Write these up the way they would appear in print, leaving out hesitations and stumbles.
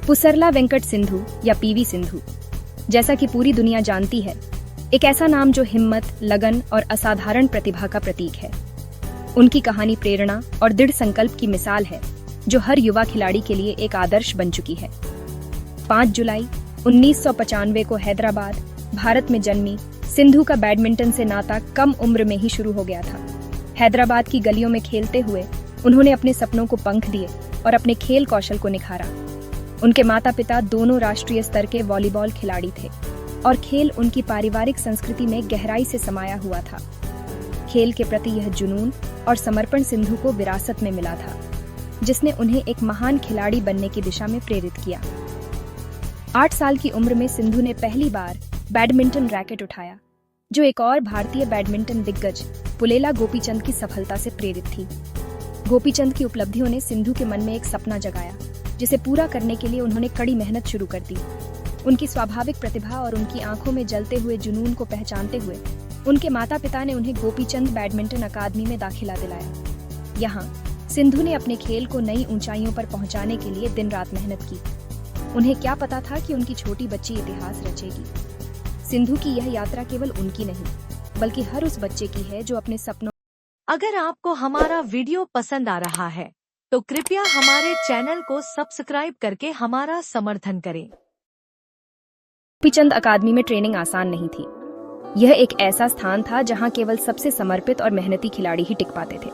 पुसरला वेंकट सिंधु या पीवी सिंधु, जैसा कि पूरी दुनिया जानती है, एक ऐसा नाम जो हिम्मत, लगन और असाधारण प्रतिभा का प्रतीक है। उनकी कहानी प्रेरणा और दृढ़ संकल्प की मिसाल है, जो हर युवा खिलाड़ी के लिए एक आदर्श बन चुकी है। 5 जुलाई 1995 को हैदराबाद, भारत में जन्मी सिंधु का बैडमिंटन से नाता कम उम्र में ही शुरू हो गया था। हैदराबाद की गलियों में खेलते हुए उन्होंने अपने सपनों को पंख दिए और अपने खेल कौशल को निखारा। उनके माता पिता दोनों राष्ट्रीय स्तर के वॉलीबॉल खिलाड़ी थे और खेल उनकी पारिवारिक संस्कृति में गहराई से समाया हुआ था। खेल के प्रति यह जुनून और समर्पण सिंधु को विरासत में मिला था, जिसने उन्हें एक महान खिलाड़ी बनने की दिशा में प्रेरित किया। 8 साल की उम्र में सिंधु ने पहली बार बैडमिंटन रैकेट उठाया, जो एक और भारतीय बैडमिंटन दिग्गज पुलेला गोपीचंद की सफलता से प्रेरित थी। गोपीचंद की उपलब्धियों ने सिंधु के मन में एक सपना जगाया, जिसे पूरा करने के लिए उन्होंने कड़ी मेहनत शुरू कर दी। उनकी स्वाभाविक प्रतिभा और उनकी आंखों में जलते हुए जुनून को पहचानते हुए उनके माता पिता ने उन्हें गोपीचंद बैडमिंटन अकादमी में दाखिला दिलाया। यहाँ सिंधु ने अपने खेल को नई ऊंचाइयों पर पहुंचाने के लिए दिन रात मेहनत की। उन्हें क्या पता था कि उनकी छोटी बच्ची इतिहास रचेगी। सिंधु की यह यात्रा केवल उनकी नहीं, बल्कि हर उस बच्चे की है जो अपने सपनों। अगर आपको हमारा वीडियो पसंद आ रहा है, तो कृपया हमारे चैनल को सब्सक्राइब करके हमारा समर्थन करें। गोपीचंद अकादमी में ट्रेनिंग आसान नहीं थी। यह एक ऐसा स्थान था जहां केवल सबसे समर्पित और मेहनती खिलाड़ी ही टिक पाते थे।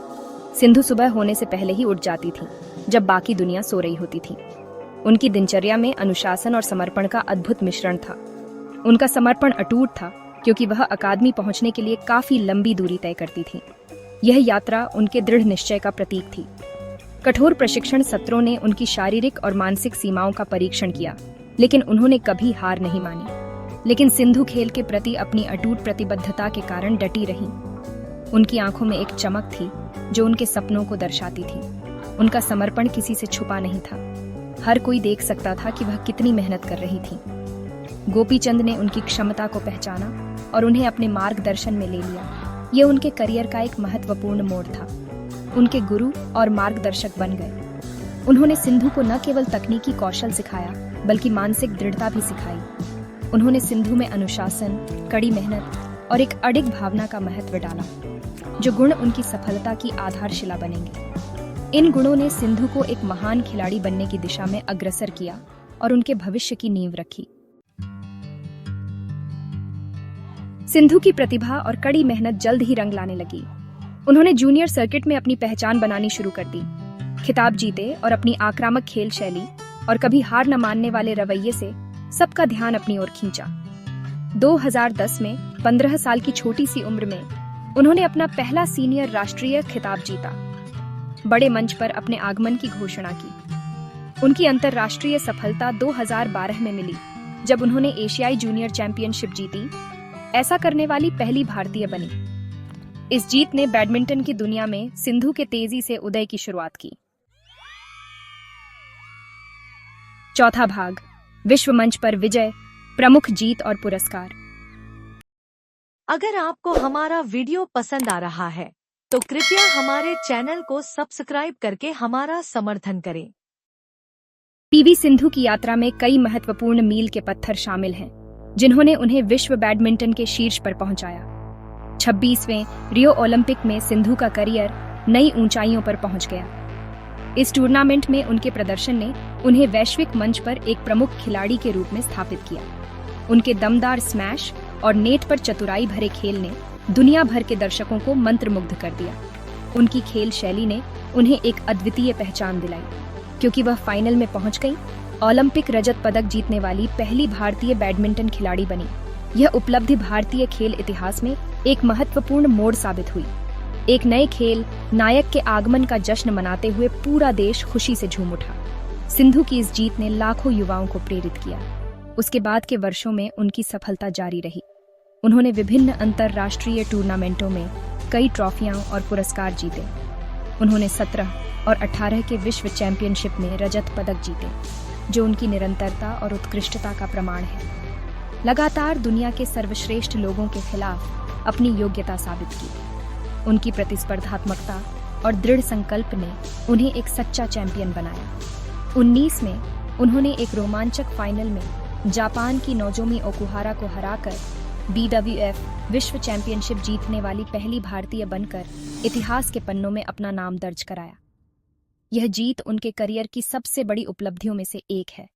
सिंधु सुबह होने से पहले ही उठ जाती थी, जब बाकी दुनिया सो रही होती थी। उनकी दिनचर्या में अनुशासन और समर्पण का अद्भुत मिश्रण था। उनका समर्पण अटूट था, क्योंकि वह अकादमी पहुंचने के लिए काफी लंबी दूरी तय करती थी। यह यात्रा उनके दृढ़ निश्चय का प्रतीक थी। कठोर प्रशिक्षण सत्रों ने उनकी शारीरिक और मानसिक सीमाओं का परीक्षण किया, लेकिन उन्होंने कभी हार नहीं मानी। लेकिन सिंधु खेल के प्रति अपनी अटूट प्रतिबद्धता के कारण डटी रही। उनकी आंखों में एक चमक थी, जो उनके सपनों को दर्शाती थी। उनका समर्पण किसी से छुपा नहीं था। हर कोई देख सकता था कि वह कितनी मेहनत कर रही थी। गोपीचंद ने उनकी क्षमता को पहचाना और उन्हें अपने मार्गदर्शन में ले लिया। यह उनके करियर का एक महत्वपूर्ण मोड़ था। उनके गुरु और मार्गदर्शक बन गए। उन्होंने सिंधु को न केवल तकनीकी कौशल सिखाया, बल्कि मानसिक दृढ़ता भी सिखाई। उन्होंने सिंधु में अनुशासन, कड़ी मेहनत और एक अडिग भावना का महत्व डाला, जो गुण उनकी सफलता की आधारशिला बनेंगे। इन गुणों ने सिंधु को एक महान खिलाड़ी बनने की दिशा में अग्रसर किया और उनके भविष्य की नींव रखी। सिंधु की प्रतिभा और कड़ी मेहनत जल्द ही रंग लाने लगी। उन्होंने जूनियर सर्किट में अपनी पहचान बनानी शुरू कर दी। खिताब जीते और अपनी आक्रामक खेल शैली और कभी हार न मानने वाले रवैये से सबका ध्यान अपनी ओर खींचा। 2010 में 15 साल की छोटी सी उम्र में उन्होंने अपना पहला सीनियर राष्ट्रीय खिताब जीता। बड़े मंच पर अपने आगमन की घोषणा की। उनकी अंतर्राष्ट्रीय सफलता 2012 में मिली, जब उन्होंने एशियाई जूनियर चैंपियनशिप जीती। ऐसा करने वाली पहली भारतीय बनी। इस जीत ने बैडमिंटन की दुनिया में सिंधु के तेजी से उदय की शुरुआत की। चौथा भाग, विश्व मंच पर विजय, प्रमुख जीत और पुरस्कार। अगर आपको हमारा वीडियो पसंद आ रहा है, तो कृपया हमारे चैनल को सब्सक्राइब करके हमारा समर्थन करें। पीवी सिंधु की यात्रा में कई महत्वपूर्ण मील के पत्थर शामिल हैं, जिन्होंने उन्हें विश्व बैडमिंटन के शीर्ष पर पहुंचाया। 26वें रियो ओलंपिक में सिंधु का करियर नई ऊंचाइयों पर पहुंच गया। इस टूर्नामेंट में उनके प्रदर्शन ने उन्हें वैश्विक मंच पर एक प्रमुख खिलाड़ी के रूप में स्थापित किया। उनके दमदार स्मैश और नेट पर चतुराई भरे खेल ने दुनिया भर के दर्शकों को मंत्रमुग्ध कर दिया। उनकी खेल शैली ने उन्हें एक अद्वितीय पहचान दिलाई, क्योंकि वह फाइनल में पहुंच गई। ओलंपिक रजत पदक जीतने वाली पहली भारतीय बैडमिंटन खिलाड़ी बनी। यह उपलब्धि भारतीय खेल इतिहास में एक महत्वपूर्ण मोड़ साबित हुई। एक नए खेल नायक के आगमन का जश्न मनाते हुए पूरा देश खुशी से झूम उठा। सिंधु की इस जीत ने लाखों युवाओं को प्रेरित किया। उसके बाद के वर्षों में उनकी सफलता जारी रही। उन्होंने विभिन्न अंतर्राष्ट्रीय टूर्नामेंटों में कई ट्रॉफियां और पुरस्कार जीते। उन्होंने 17 और 18 के विश्व चैंपियनशिप में रजत पदक जीते, जो उनकी निरंतरता और उत्कृष्टता का प्रमाण है। लगातार दुनिया के सर्वश्रेष्ठ लोगों के खिलाफ अपनी योग्यता साबित की। उनकी प्रतिस्पर्धात्मकता और दृढ़ संकल्प ने उन्हें एक सच्चा चैंपियन बनाया। 19 में उन्होंने एक रोमांचक फाइनल में जापान की नोजोमी ओकुहारा को हराकर BWF विश्व चैंपियनशिप जीतने वाली पहली भारतीय बनकर इतिहास के पन्नों में अपना नाम दर्ज कराया। यह जीत उनके करियर की सबसे बड़ी उपलब्धियों में से एक है।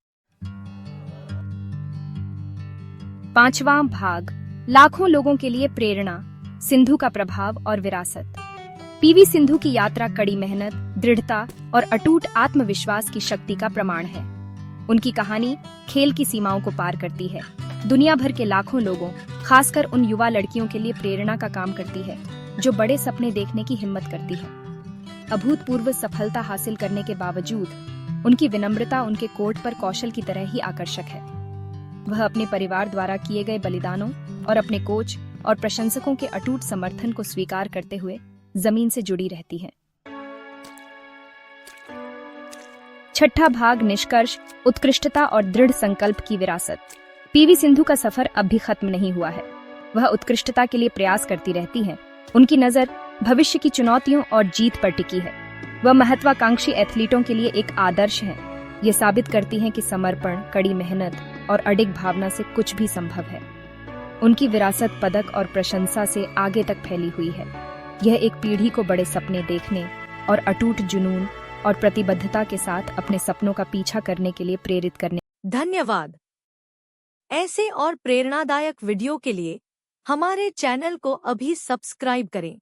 5वां भाग, लाखों लोगों के लिए प्रेरणा, सिंधु का प्रभाव और विरासत। PV सिंधु की यात्रा कड़ी मेहनत, दृढ़ता और अटूट आत्मविश्वास की शक्ति का प्रमाण है। उनकी कहानी खेल की सीमाओं को पार करती है, दुनिया भर के लाखों लोगों, खासकर उन युवा लड़कियों के लिए प्रेरणा का काम करती है जो बड़े सपने देखने की हिम्मत करती है। अभूतपूर्व सफलता हासिल करने के बावजूद उनकी विनम्रता उनके कोर्ट पर कौशल की तरह ही आकर्षक है। वह अपने परिवार द्वारा किए गए बलिदानों और अपने कोच और प्रशंसकों के अटूट समर्थन को स्वीकार करते हुए जमीन से जुड़ी रहती है। 6ठा भाग, निष्कर्ष, उत्कृष्टता और दृढ़ संकल्प की विरासत। PV सिंधु का सफर अब भी खत्म नहीं हुआ है। वह उत्कृष्टता के लिए प्रयास करती रहती है। उनकी नजर भविष्य की चुनौतियों और जीत पर टिकी है। वह महत्वाकांक्षी एथलीटों के लिए एक आदर्श है। ये साबित करती हैं कि समर्पण, कड़ी मेहनत और अडिग भावना से कुछ भी संभव है। उनकी विरासत पदक और प्रशंसा से आगे तक फैली हुई है। यह एक पीढ़ी को बड़े सपने देखने और अटूट जुनून और प्रतिबद्धता के साथ अपने सपनों का पीछा करने के लिए प्रेरित करने। धन्यवाद। ऐसे और प्रेरणादायक वीडियो के लिए हमारे चैनल को अभी सब्सक्राइब करें।